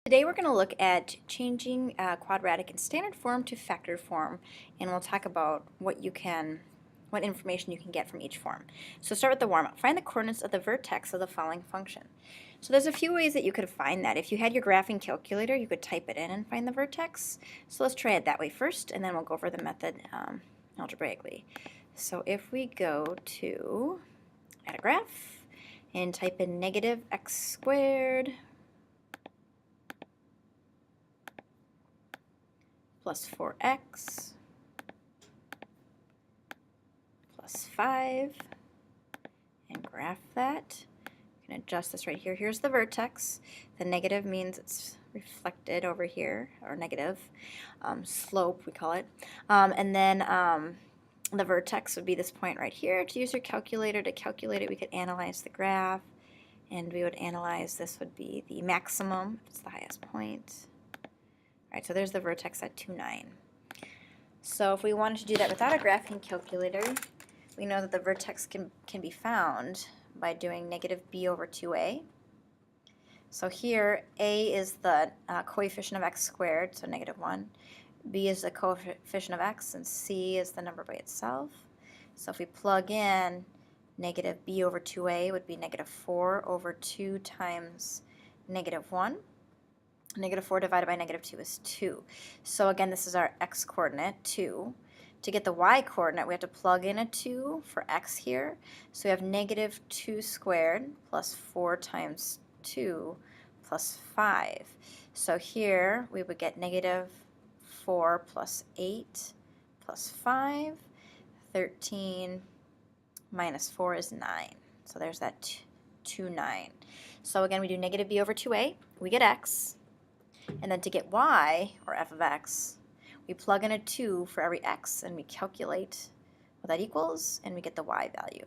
Today we're going to look at changing quadratic in standard form to factored form, and we'll talk about what information you can get from each form. So start with the warm-up. Find the coordinates of the vertex of the following function. So there's a few ways that you could find that. If you had your graphing calculator, you could type it in and find the vertex. So let's try it that way first, and then we'll go over the method algebraically. So if we go to add a graph and type in negative x squared plus 4x plus 5, and graph that. You can adjust this right here. Here's the vertex. The negative means it's reflected over here, or negative. Slope, we call it. And then the vertex would be this point right here. To use your calculator to calculate it, we could analyze the graph, and we would analyze this would be the maximum, if it's the highest point. Alright, so there's the vertex at 2, 9. So if we wanted to do that without a graphing calculator, we know that the vertex can be found by doing negative b over 2a. So here, a is the coefficient of x squared, so negative 1. B is the coefficient of x, and c is the number by itself. So if we plug in negative b over 2a would be negative 4 over 2 times negative 1. Negative 4 divided by negative 2 is 2. So again, this is our x coordinate, 2. To get the y coordinate, we have to plug in a 2 for x here. So we have negative 2 squared plus 4 times 2 plus 5. So here we would get negative 4 plus 8 plus 5. 13 minus 4 is 9. So there's that 2, 9. So again, we do negative b over 2a. We get x. And then to get y, or f of x, we plug in a 2 for every x, and we calculate what that equals, and we get the y value.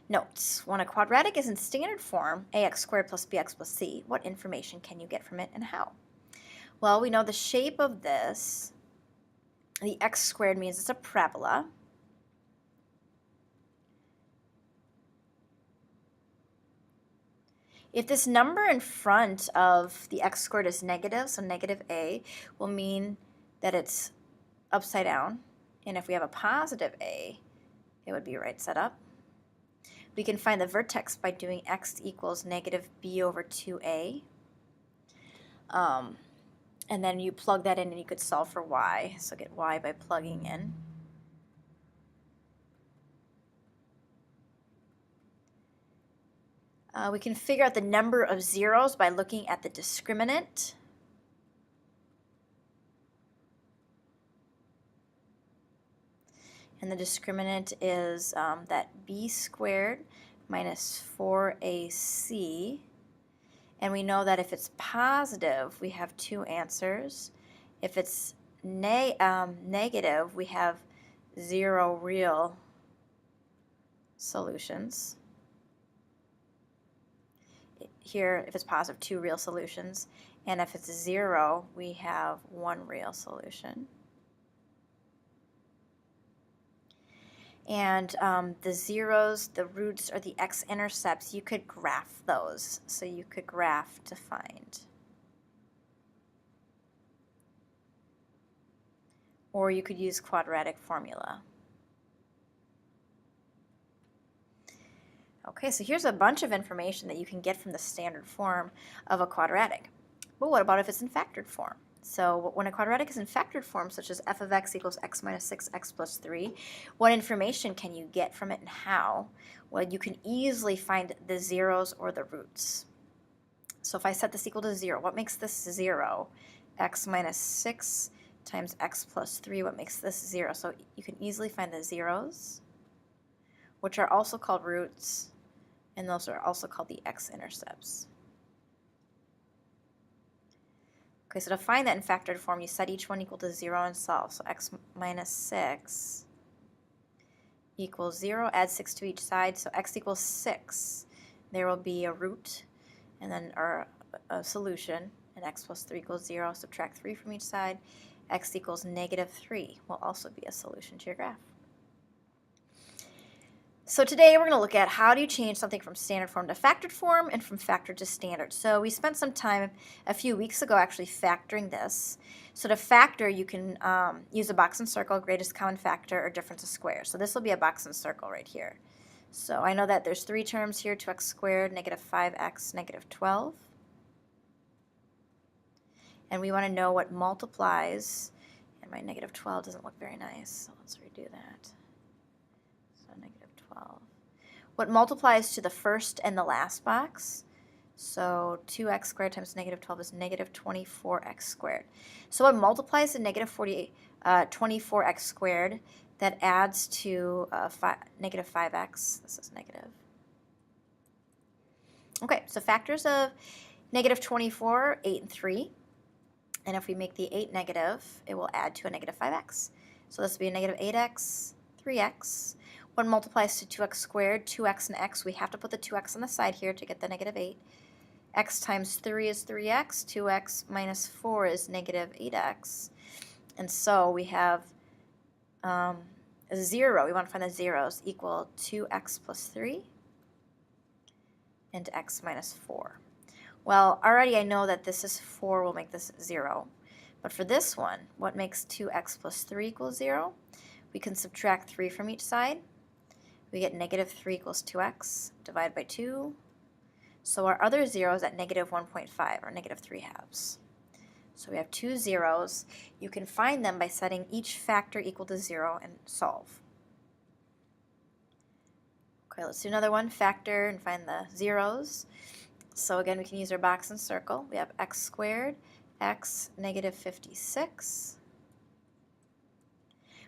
Notes: when a quadratic is in standard form, ax squared plus bx plus c, what information can you get from it and how? Well, we know the shape of this. The x squared means it's a parabola. If this number in front of the x squared is negative, so negative a, will mean that it's upside down. And if we have a positive a, it would be right set up. We can find the vertex by doing x equals negative b over 2a. And then you plug that in and you could solve for y. So get y by plugging in. We can figure out the number of zeros by looking at the discriminant. And the discriminant is that b squared minus 4ac. And we know that if it's positive, we have 2 answers. If it's negative, we have 0 real solutions. Here, if it's positive, 2 real solutions. And if it's 0, we have 1 real solution. And the zeros, the roots, or the x-intercepts, you could graph those. So you could graph to find. Or you could use quadratic formula. Okay, so here's a bunch of information that you can get from the standard form of a quadratic. But what about if it's in factored form? So when a quadratic is in factored form, such as f of x equals x minus 6x plus 3, what information can you get from it and how? Well, you can easily find the zeros or the roots. So if I set this equal to 0, what makes this 0? X minus 6 times x plus 3, what makes this 0? So you can easily find the zeros, which are also called roots, and those are also called the x-intercepts. Okay, so to find that in factored form, you set each one equal to 0 and solve. So x minus 6 equals 0, add 6 to each side, so x equals 6. There will be a root, and then a solution, and x plus 3 equals 0. Subtract 3 from each side. X equals negative 3 will also be a solution to your graph. So today we're going to look at how do you change something from standard form to factored form and from factored to standard. So we spent some time a few weeks ago actually factoring this. So to factor, you can use a box and circle, greatest common factor, or difference of squares. So this will be a box and circle right here. So I know that there's three terms here, 2x squared, negative 5x, negative 12. And we want to know what multiplies, and my negative 12 doesn't look very nice, so let's redo that. So negative 12. What multiplies to the first and the last box? So 2x squared times negative 12 is negative 24x squared. So what multiplies to negative 24x squared that adds to negative 5x? This is negative. Okay, so factors of negative 24, 8 and 3. And if we make the 8 negative, it will add to a negative 5x. So this will be a negative 8x, 3x. What multiplies to 2x squared, 2x and x? We have to put the 2x on the side here to get the negative 8. X times 3 is 3x. 2x minus 4 is negative 8x. And so we have a 0. We want to find the zeros equal 2x plus 3 and x minus 4. Well, already I know that this is 4 will make this 0. But for this one, what makes 2x plus 3 equal 0? We can subtract 3 from each side. We get negative 3 equals 2x, divide by 2. So our other 0 is at negative 1.5, or negative 3 halves. So we have two zeros. You can find them by setting each factor equal to 0 and solve. Okay, let's do another one, factor and find the zeros. So again, we can use our box and circle. We have x squared, x, negative 56.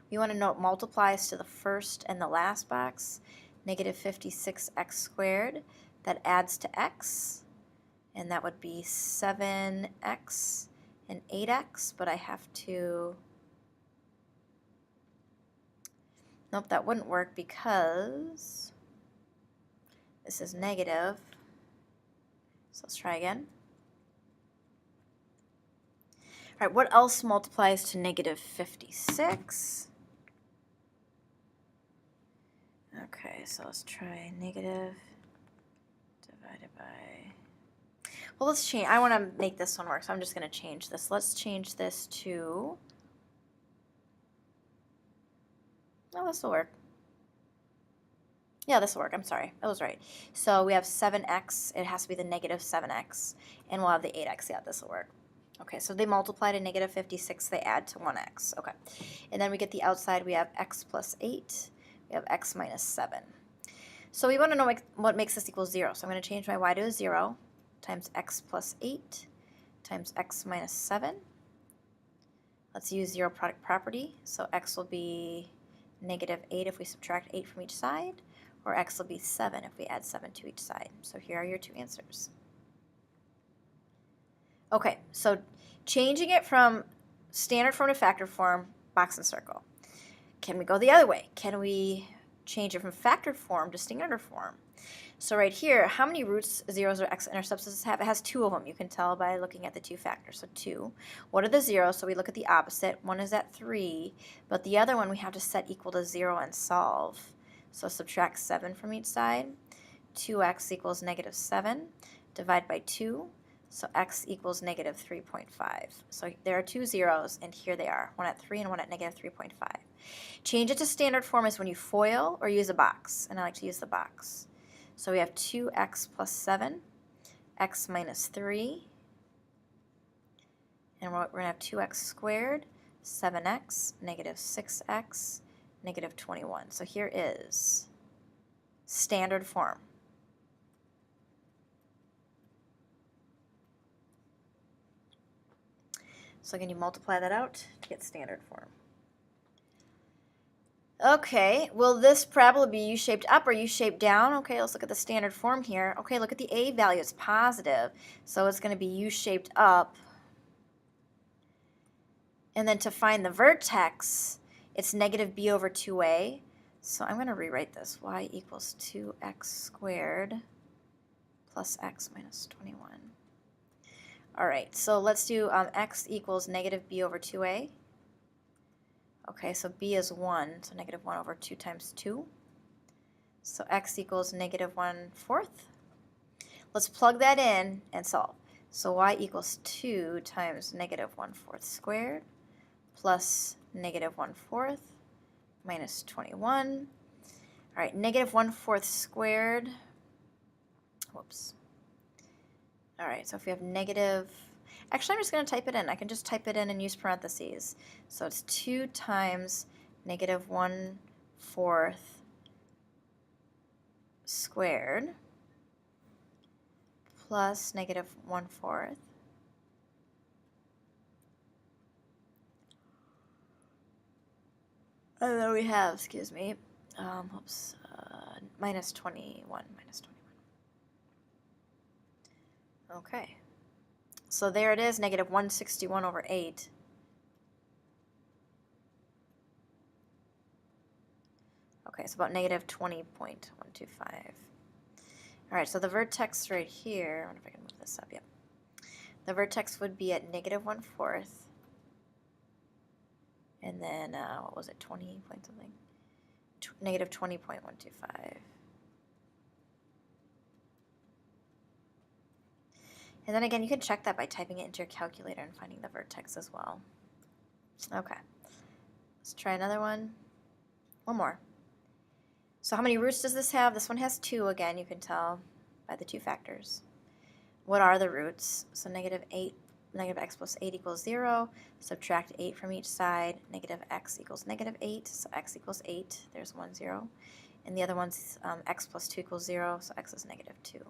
We want to know what multiplies to the first and the last box, negative 56x squared. That adds to x, and that would be 7x and 8x, but I have to, nope, that wouldn't work because this is negative. So let's try again. All right, what else multiplies to negative 56? Okay, so let's try negative divided by, well, let's change, I want to make this one work, so I'm just going to change this. Let's change this to, oh, this will work. Yeah, this will work. I'm sorry. I was right. So we have 7x. It has to be the negative 7x. And we'll have the 8x. Yeah, this will work. Okay, so they multiply to negative 56. They add to 1x. Okay. And then we get the outside. We have x plus 8. We have x minus 7. So we want to know what makes this equal 0. So I'm going to change my y to a 0 times x plus 8 times x minus 7. Let's use zero product property. So x will be negative 8 if we subtract 8 from each side. Or x will be 7 if we add 7 to each side. So here are your two answers. Okay, so changing it from standard form to factored form, box and circle. Can we go the other way? Can we change it from factored form to standard form? So right here, how many roots, zeros, or x-intercepts does this have? It has 2 of them. You can tell by looking at the two factors. So 2. What are the zeros? So we look at the opposite. One is at 3, but the other one we have to set equal to 0 and solve. So subtract 7 from each side. 2x equals negative 7. Divide by 2. So x equals negative 3.5. So there are two zeros, and here they are. One at 3 and one at negative 3.5. Change it to standard form is when you FOIL or use a box. And I like to use the box. So we have 2x plus 7, x minus 3. And we're going to have 2x squared, 7x, negative 6x, negative 21. So here is standard form. So again, you multiply that out to get standard form. Okay, will this parabola be U-shaped up or U-shaped down? Okay, let's look at the standard form here. Okay, look at the A value, it's positive. So it's going to be U-shaped up. And then to find the vertex, it's negative b over 2a. So I'm going to rewrite this. Y equals 2x squared plus x minus 21. All right, so let's do x equals negative b over 2a. Okay, so b is 1, so negative 1 over 2 times 2. So x equals negative 1/4. Let's plug that in and solve. So y equals 2 times negative 1/4 squared plus negative 1/4 minus 21. All right, negative 1/4 squared. Whoops. All right, so if we have negative, actually I'm just going to type it in. I can just type it in and use parentheses. So it's 2 times negative 1/4 squared plus negative 1/4 and then we have, excuse me, minus 21, minus 21. Okay, so there it is, negative 161/8. Okay, it's about negative 20.125. All right, so the vertex right here, I wonder if I can move this up, yep. The vertex would be at negative 1/4, and then, what was it, 20 point something? Negative 20.125. And then again, you can check that by typing it into your calculator and finding the vertex as well. Okay, let's try another one. One more. So how many roots does this have? This one has 2 again, you can tell by the 2 factors. What are the roots? So negative x plus 8 equals 0. Subtract 8 from each side. Negative x equals negative 8. So x equals 8. There's 1, 0. And the other one's x plus 2 equals 0. So x is negative 2.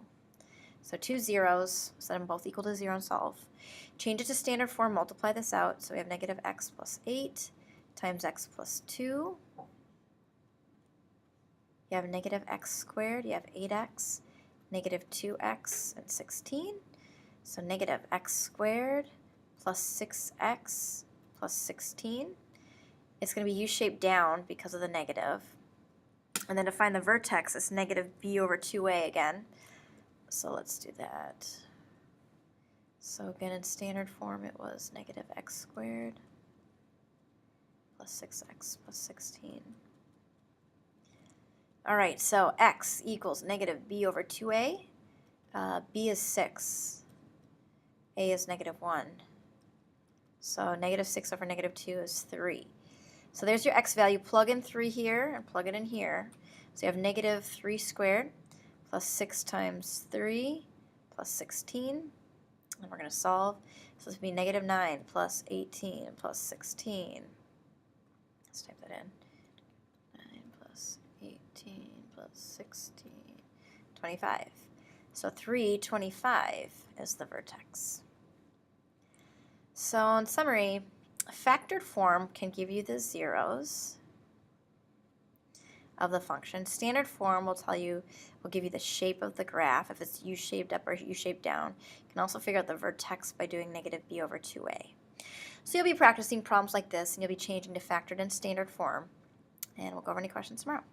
So 2 zeros, set them both equal to 0 and solve. Change it to standard form, multiply this out. So we have negative x plus 8 times x plus 2. You have negative x squared, you have 8x, negative 2x, and 16. So negative x squared plus 6x plus 16. It's going to be u-shaped down because of the negative. And then to find the vertex, it's negative b over 2a again. So let's do that. So again, in standard form, it was negative x squared plus 6x plus 16. All right, so x equals negative b over 2a. B is 6. A is negative 1. So negative 6 over negative 2 is 3. So there's your x value. Plug in 3 here and plug it in here. So you have negative 3 squared plus 6 times 3 plus 16. And we're going to solve. So this would be negative 9 plus 18 plus 16. Let's type that in. 9 plus 18 plus 16. 25. So 325 is the vertex. So in summary, factored form can give you the zeros of the function. Standard form will give you the shape of the graph, if it's u-shaped up or u-shaped down. You can also figure out the vertex by doing negative b over 2a. So you'll be practicing problems like this, and you'll be changing to factored and standard form. And we'll go over any questions tomorrow.